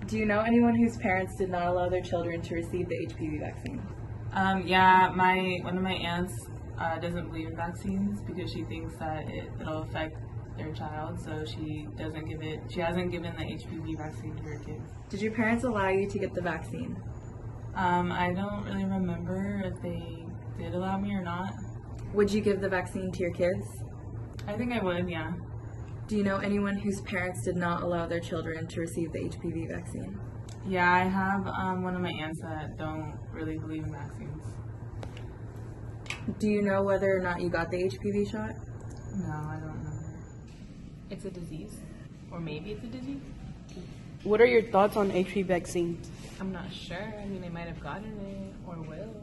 Do you know anyone whose parents did not allow their children to receive the HPV vaccine? Yeah, one of my aunts doesn't believe in vaccines because she thinks that it'll affect their child, so she hasn't given the HPV vaccine to her kids. Did your parents allow you to get the vaccine? I don't really remember if they did allow me or not. Would you give the vaccine to your kids? I think I would, yeah. Do you know anyone whose parents did not allow their children to receive the HPV vaccine? Yeah, I have one of my aunts that don't really believe in vaccines. Do you know whether or not you got the HPV shot? No, I don't know. It's a disease, or maybe it's a disease. What are your thoughts on HPV vaccines? I'm not sure. I mean, they might have gotten it or will.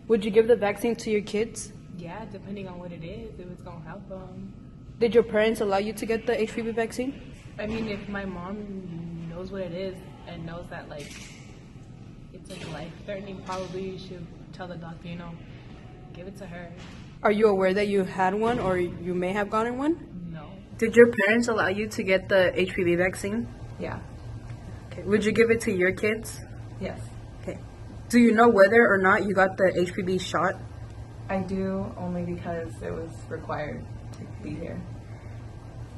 Would you give the vaccine to your kids? Yeah, depending on what it is, if it's gonna help them. Did your parents allow you to get the HPV vaccine? I mean, if my mom knows what it is and knows that like it's like life-threatening, probably you should tell the doctor, give it to her. Are you aware that you had one or you may have gotten one? No. Did your parents allow you to get the HPV vaccine? Yeah. Okay. Would you give it to your kids? Yes. Okay. Do you know whether or not you got the HPV shot? I do, only because it was required to be here.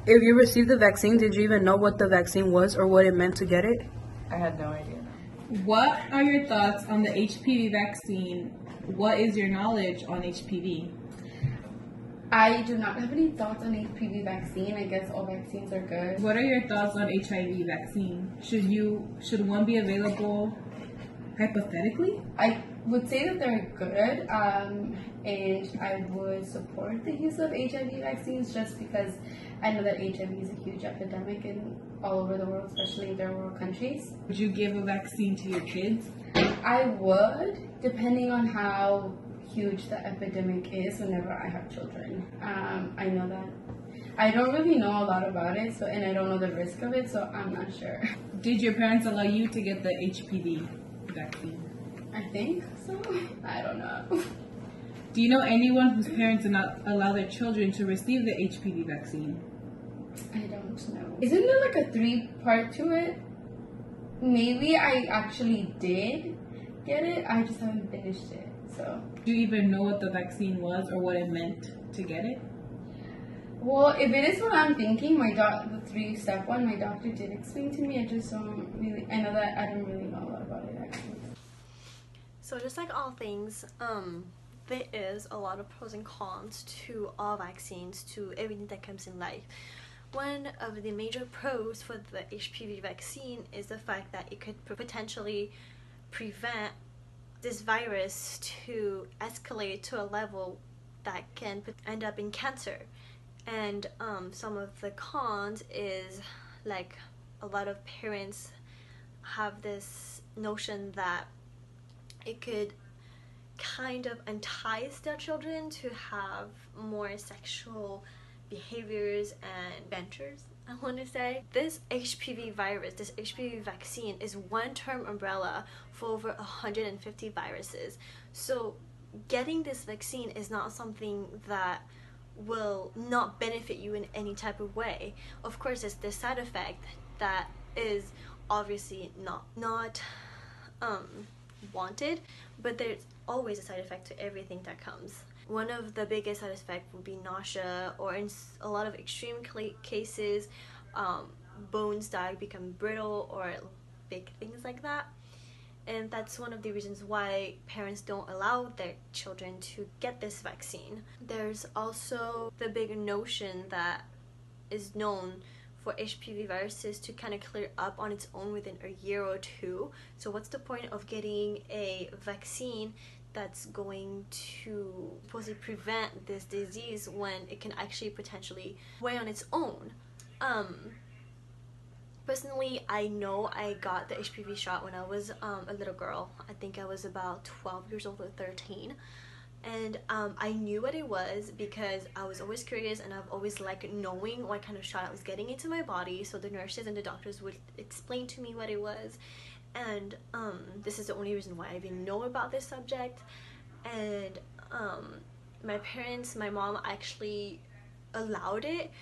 If you received the vaccine, did you even know what the vaccine was or what it meant to get it? I had no idea. No. What are your thoughts on the HPV vaccine? What is your knowledge on HPV? I do not have any thoughts on HPV vaccine. I guess all vaccines are good. What are your thoughts on HIV vaccine? Should one be available hypothetically? I would say that they're good, and I would support the use of HIV vaccines just because I know that HIV is a huge epidemic in all over the world, especially in third world countries. Would you give a vaccine to your kids? I would, depending on how huge the epidemic is whenever I have children. I know that. I don't really know a lot about it, and I don't know the risk of it, so I'm not sure. Did your parents allow you to get the HPV vaccine? I think so. I don't know. Do you know anyone whose parents did not allow their children to receive the HPV vaccine? I don't know. Isn't there like a 3-part to it? Maybe I actually did get it. I just haven't finished it. So. Do you even know what the vaccine was or what it meant to get it? Well, if it is what I'm thinking, the 3-step one, my doctor did explain to me. I just don't really. I know that I don't really know a lot about it actually. So just like all things, there is a lot of pros and cons to all vaccines, to everything that comes in life. One of the major pros for the HPV vaccine is the fact that it could potentially prevent this virus to escalate to a level that can end up in cancer. And some of the cons is like a lot of parents have this notion that it could kind of entice their children to have more sexual behaviors and ventures, I want to say. This HPV virus, this HPV vaccine is one term umbrella for over 150 viruses. So getting this vaccine is not something that will not benefit you in any type of way. Of course, it's the side effect that is obviously not wanted, but there's always a side effect to everything that comes. One of the biggest side effects would be nausea, or in a lot of extreme cases, bones that become brittle or big things like that. And that's one of the reasons why parents don't allow their children to get this vaccine. There's also the big notion that is known for HPV viruses to kind of clear up on its own within a year or two. So what's the point of getting a vaccine that's going to supposedly prevent this disease when it can actually potentially weigh on its own? Personally, I know I got the HPV shot when I was a little girl. I think I was about 12 years old or 13. And I knew what it was because I was always curious, and I've always liked knowing what kind of shot I was getting into my body. So the nurses and the doctors would explain to me what it was. And this is the only reason why I even know about this subject. And my parents, my mom actually allowed it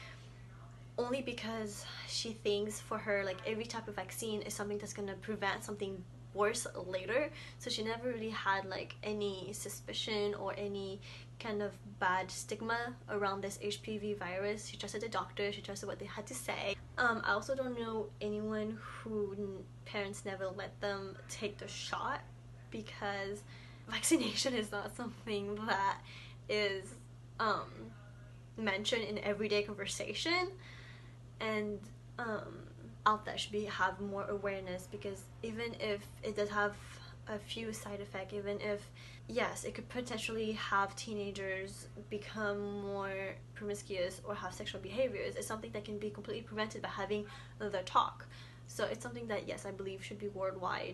only because she thinks for her like every type of vaccine is something that's gonna prevent something worse later. So she never really had like any suspicion or any kind of bad stigma around this HPV virus. She trusted the doctor, she trusted what they had to say. I also don't know anyone who parents never let them take the shot, because vaccination is not something that is mentioned in everyday conversation, and out there should have more awareness, because even if it does have a few side effects, even if yes it could potentially have teenagers become more promiscuous or have sexual behaviors, it's something that can be completely prevented by having the talk. So it's something that yes, I believe should be worldwide.